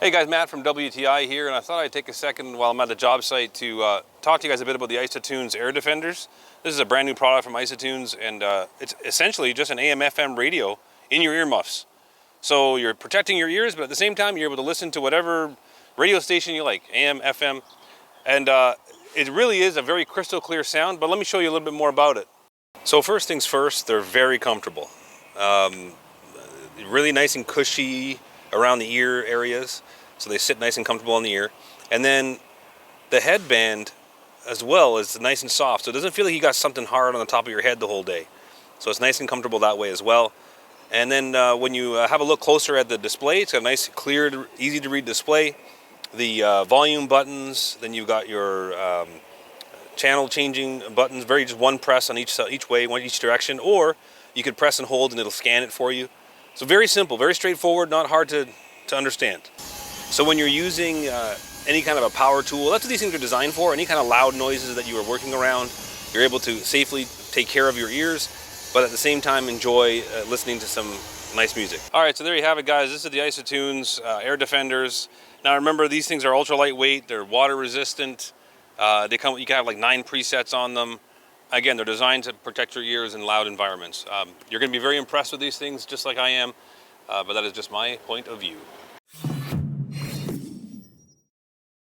Hey guys, Matt from WTI here, and I thought I'd take a second while I'm at the job site to talk to you guys a bit about the ISOtunes Air Defenders. This is a brand new product from ISOtunes, and it's essentially just an AM/FM radio in your earmuffs. So you're protecting your ears, but at the same time you're able to listen to whatever radio station you like, AM, FM, and it really is a very crystal clear sound, but let me show you a little bit more about it. So first things first, they're very comfortable. Really nice and cushy around the ear areas, so they sit nice and comfortable on the ear. And then the headband as well is nice and soft, so it doesn't feel like you got something hard on the top of your head the whole day. So it's nice and comfortable that way as well. And then when you have a look closer at the display, it's got a nice, clear, easy to read display. The volume buttons, then you've got your channel changing buttons, just one press on each way, each direction, or you could press and hold and it'll scan it for you. So very simple, very straightforward, not hard to understand. So when you're using any kind of a power tool, that's what these things are designed for. Any kind of loud noises that you are working around, you're able to safely take care of your ears, but at the same time enjoy listening to some nice music. All right, so there you have it, guys. This is the ISOtunes Air Defenders. Now remember, these things are ultra lightweight, they're water resistant. You can have like 9 presets on them. Again, they're designed to protect your ears in loud environments. You're going to be very impressed with these things, just like I am, but that is just my point of view.